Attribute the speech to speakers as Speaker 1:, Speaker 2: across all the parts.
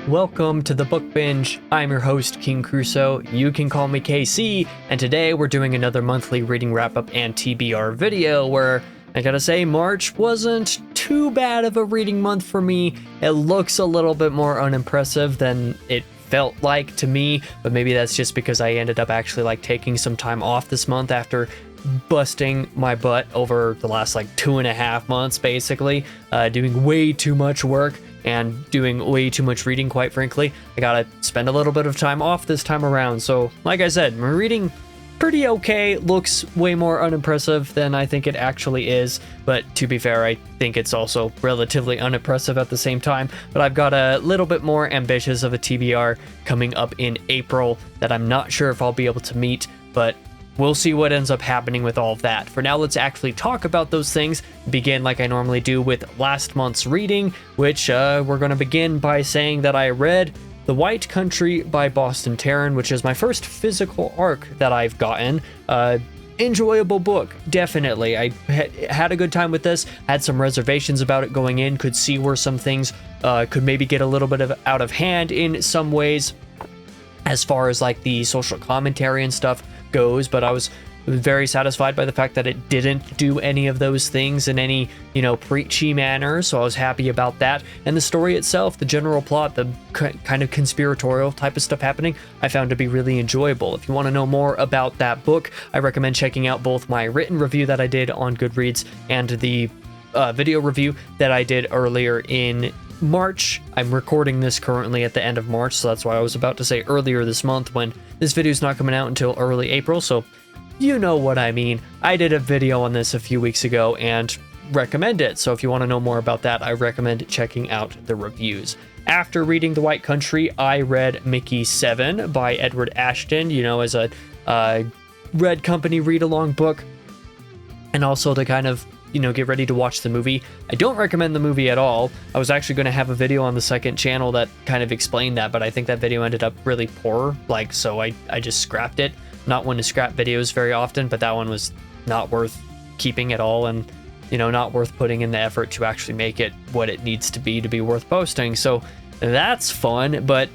Speaker 1: Welcome to the Book Binge. I'm your host, King Crusoe. You can call me KC, and today we're doing another monthly reading wrap-up and TBR video where I gotta say March wasn't too bad of a reading month for me. It looks a little bit more unimpressive than it felt like to me, but maybe that's just because I ended up actually taking some time off this month after busting my butt over the last 2.5 months, basically, doing way too much work and doing way too much reading, quite frankly. I gotta spend a little bit of time off this time around. So like I said, my reading pretty okay, looks way more unimpressive than I think it actually is, but to be fair, I think it's also relatively unimpressive at the same time. But I've got a little bit more ambitious of a TBR coming up in April that I'm not sure if I'll be able to meet, but we'll see what ends up happening with all of that. For now, let's actually talk about those things. Begin like I normally do with last month's reading, which we're going to begin by saying that I read The White Country by Boston Tarrant, which is my first physical arc that I've gotten. Enjoyable book, definitely. I had a good time with this, had some reservations about it going in, could see where some things could maybe get a little bit of out of hand in some ways, as far as the social commentary and stuff goes, but I was very satisfied by the fact that it didn't do any of those things in any, preachy manner, so I was happy about that. And the story itself, the general plot, the kind of conspiratorial type of stuff happening, I found to be really enjoyable. If you want to know more about that book, I recommend checking out both my written review that I did on Goodreads and the video review that I did earlier in March. I'm recording this currently at the end of March, so that's why I was about to say earlier this month, when this video is not coming out until early April, so you know what I mean. I did a video on this a few weeks ago and recommend it, so if you want to know more about that, I recommend checking out the reviews. After reading The White Country, I read Mickey 7 by Edward Ashton, as a Red Company read-along book, and also to kind of get ready to watch the movie. I don't recommend the movie at all. I was actually going to have a video on the second channel that kind of explained that, but I think that video ended up really poor, so I just scrapped it. Not one to scrap videos very often, but that one was not worth keeping at all, and not worth putting in the effort to actually make it what it needs to be worth posting. So that's fun, but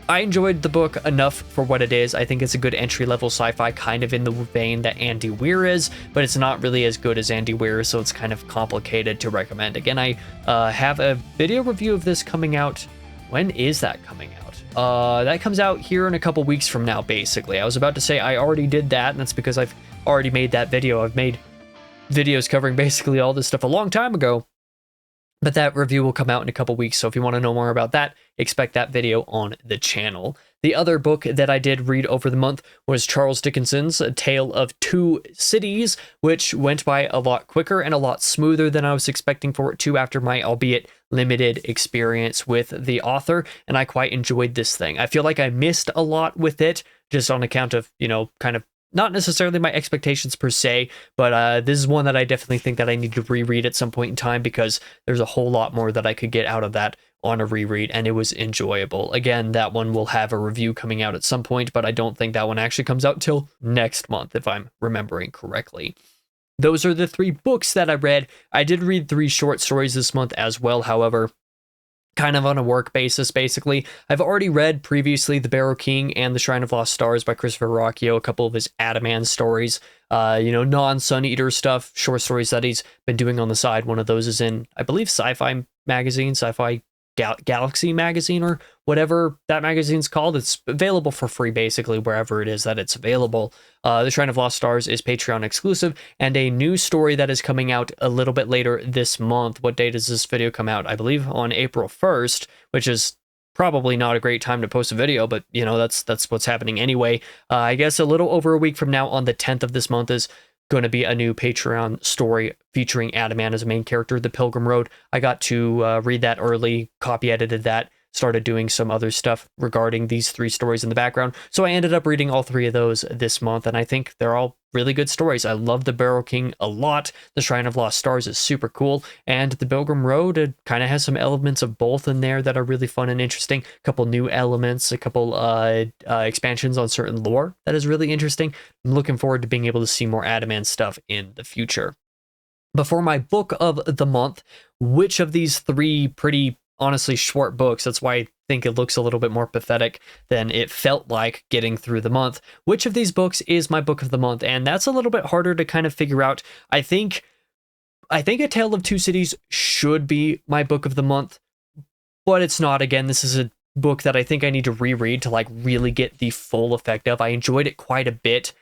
Speaker 1: I enjoyed the book enough for what it is. I think it's a good entry-level sci-fi, kind of in the vein that Andy Weir is, but it's not really as good as Andy Weir, so it's kind of complicated to recommend. Again, I have a video review of this coming out. When is that coming out? That comes out here in a couple weeks from now, basically. I was about to say I already did that, and that's because I've already made that video. I've made videos covering basically all this stuff a long time ago, but that review will come out in a couple weeks, so if you want to know more about that, expect that video on the channel. The other book that I did read over the month was Charles Dickinson's A Tale of Two Cities, which went by a lot quicker and a lot smoother than I was expecting for it to after my albeit limited experience with the author, and I quite enjoyed this thing. I feel like I missed a lot with it, just on account of, kind of not necessarily my expectations per se, but this is one that I definitely think that I need to reread at some point in time, because there's a whole lot more that I could get out of that on a reread, and it was enjoyable. Again, that one will have a review coming out at some point, but I don't think that one actually comes out till next month, if I'm remembering correctly. Those are the 3 books that I read. I did read 3 short stories this month as well, however, kind of on a work basis, basically. I've already read previously The Barrow King and The Shrine of Lost Stars by Christopher Verrocchio, a couple of his Adaman stories, non-Sun Eater stuff, short stories that he's been doing on the side. One of those is in, I believe, Sci-Fi Magazine, Sci-Fi Galaxy Magazine, or whatever that magazine's called. It's available for free, basically, wherever it is that it's available. The Shrine of Lost Stars is Patreon exclusive, and a new story that is coming out a little bit later this month. What day does this video come out? I believe on April 1st, which is probably not a great time to post a video, but that's what's happening anyway. I guess a little over a week from now, on the 10th of this month, is going to be a new Patreon story featuring Adaman as a main character, The Pilgrim Road. I got to read that early, copy edited that, started doing some other stuff regarding these 3 stories in the background. So I ended up reading all 3 of those this month, and I think they're all really good stories. I love The Barrow King a lot. The Shrine of Lost Stars is super cool, and The Pilgrim Road kind of has some elements of both in there that are really fun and interesting. A couple new elements, a couple expansions on certain lore that is really interesting. I'm looking forward to being able to see more Adaman stuff in the future. Before my book of the month, which of these 3 pretty honestly short books, that's why think it looks a little bit more pathetic than it felt like getting through the month. Which of these books is my book of the month? And that's a little bit harder to kind of figure out. I think A Tale of Two Cities should be my book of the month, but it's not. Again, this is a book that I think I need to reread to like really get the full effect of. I enjoyed it quite a bit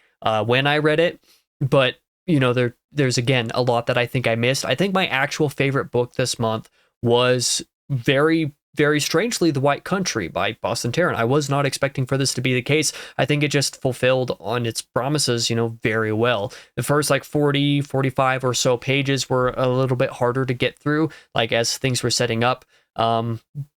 Speaker 1: when I read it, but you know, there's again a lot that I think I missed. I think my actual favorite book this month was very, very strangely The White Country by Boston Tarrant. I was not expecting for this to be the case. I think it just fulfilled on its promises, you know, very well. The first like 40, 45 or so pages were a little bit harder to get through, like as things were setting up.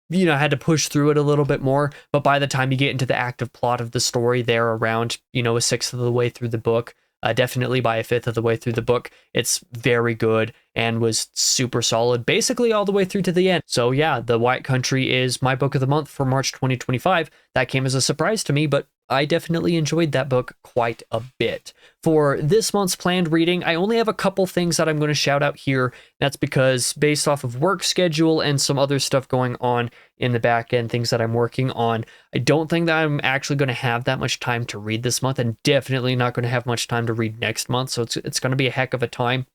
Speaker 1: You know, I had to push through it a little bit more, but by the time you get into the active plot of the story there around, you know, a sixth of the way through the book, definitely by a fifth of the way through the book, it's very good and was super solid basically all the way through to the end. So yeah, The White Country is my book of the month for March 2025. That came as a surprise to me, but I definitely enjoyed that book quite a bit. For this month's planned reading, I only have a couple things that I'm going to shout out here. That's because based off of work schedule and some other stuff going on in the back end, things that I'm working on, I don't think that I'm actually going to have that much time to read this month, and definitely not going to have much time to read next month. So it's going to be a heck of a time.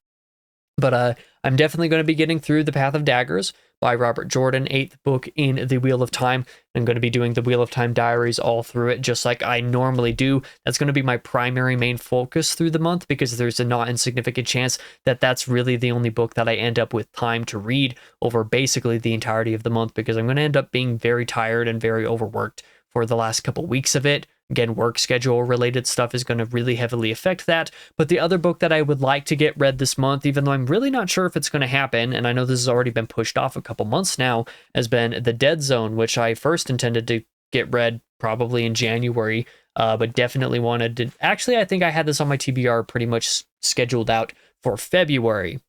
Speaker 1: But I'm definitely going to be getting through The Path of Daggers by Robert Jordan, 8th book in the Wheel of Time. I'm going to be doing the Wheel of Time diaries all through it, just like I normally do. That's going to be my primary main focus through the month, because there's a not insignificant chance that that's really the only book that I end up with time to read over basically the entirety of the month, because I'm going to end up being very tired and very overworked for the last couple weeks of it. Again, work schedule related stuff is going to really heavily affect that. But the other book that I would like to get read this month, even though I'm really not sure if it's going to happen, and I know this has already been pushed off a couple months now, has been The Dead Zone, which I first intended to get read probably in January, but definitely wanted to. Actually, I think I had this on my TBR pretty much scheduled out for February,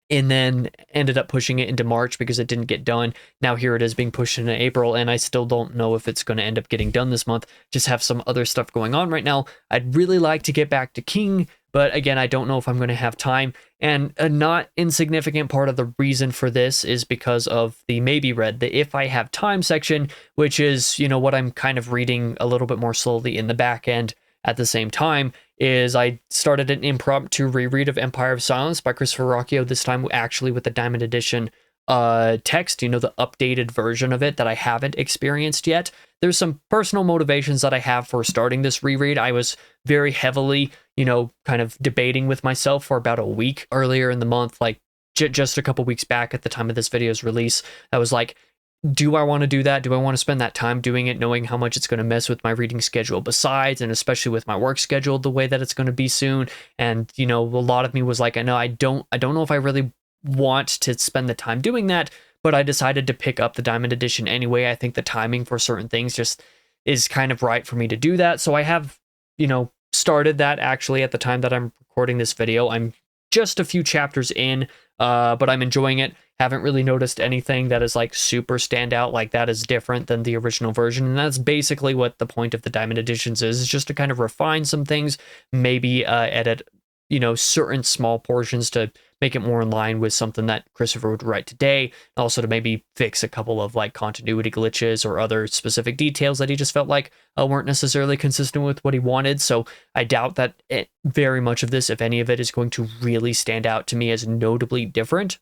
Speaker 1: and then ended up pushing it into March because it didn't get done. Now here it is being pushed into April, and I still don't know if it's going to end up getting done this month. Just have some other stuff going on right now. I'd really like to get back to King, but again, I don't know if I'm going to have time. And a not insignificant part of the reason for this is because of the maybe read, the if I have time section, which is, you know, what I'm kind of reading a little bit more slowly in the back end. At the same time, is I started an impromptu reread of Empire of Silence by Christopher Rocchio, this time actually with the Diamond Edition text, you know, the updated version of it that I haven't experienced yet. There's some personal motivations that I have for starting this reread. I was very heavily, you know, kind of debating with myself for about a week earlier in the month, like just a couple weeks back at the time of this video's release. I was like, do I want to do that? Do I want to spend that time doing it, knowing how much it's going to mess with my reading schedule besides, and especially with my work schedule, the way that it's going to be soon? And, you know, a lot of me was like, I don't know if I really want to spend the time doing that, but I decided to pick up the Diamond Edition anyway. I think the timing for certain things just is kind of right for me to do that. So I have, you know, started that actually at the time that I'm recording this video. I'm just a few chapters in, but I'm enjoying it. Haven't really noticed anything that is like super standout, like that is different than the original version. And that's basically what the point of the Diamond Editions is just to kind of refine some things, maybe edit, you know, certain small portions to make it more in line with something that Christopher would write today. Also to maybe fix a couple of like continuity glitches or other specific details that he just felt like weren't necessarily consistent with what he wanted. So I doubt that very much of this, if any of it, is going to really stand out to me as notably different.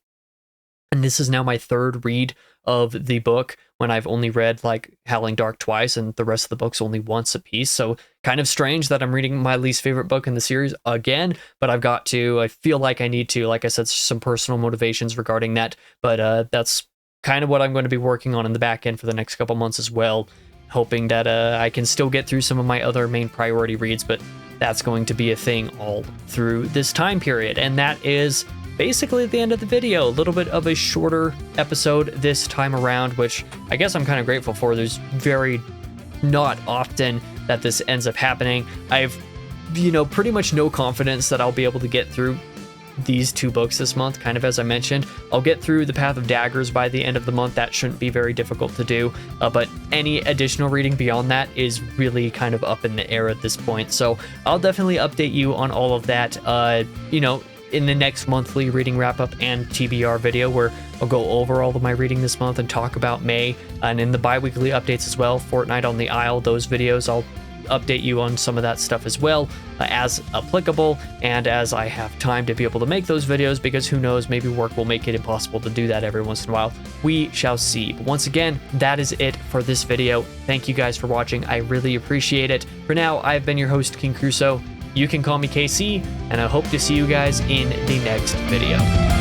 Speaker 1: And this is now my third read of the book, when I've only read like Howling Dark twice and the rest of the books only once a piece. So kind of strange that I'm reading my least favorite book in the series again, but I feel like I need to, like I said, some personal motivations regarding that. But that's kind of what I'm going to be working on in the back end for the next couple months as well, hoping that I can still get through some of my other main priority reads, but that's going to be a thing all through this time period. And that is basically at the end of the video. A little bit of a shorter episode this time around, which I guess I'm kind of grateful for. There's very not often that this ends up happening. I've, you know, pretty much no confidence that I'll be able to get through these two books this month, kind of as I mentioned. I'll get through The Path of Daggers by the end of the month. That shouldn't be very difficult to do, but any additional reading beyond that is really kind of up in the air at this point. So I'll definitely update you on all of that. You know, in the next monthly reading wrap up and TBR video, where I'll go over all of my reading this month and talk about May, and in the bi-weekly updates as well, Fortnite on the Isle, those videos, I'll update you on some of that stuff as well, as applicable and as I have time to be able to make those videos, because who knows, maybe work will make it impossible to do that every once in a while. We shall see. But once again, that is it for this video. Thank you guys for watching. I really appreciate it. For now, I've been your host, King Crusoe. You can call me KC, and I hope to see you guys in the next video.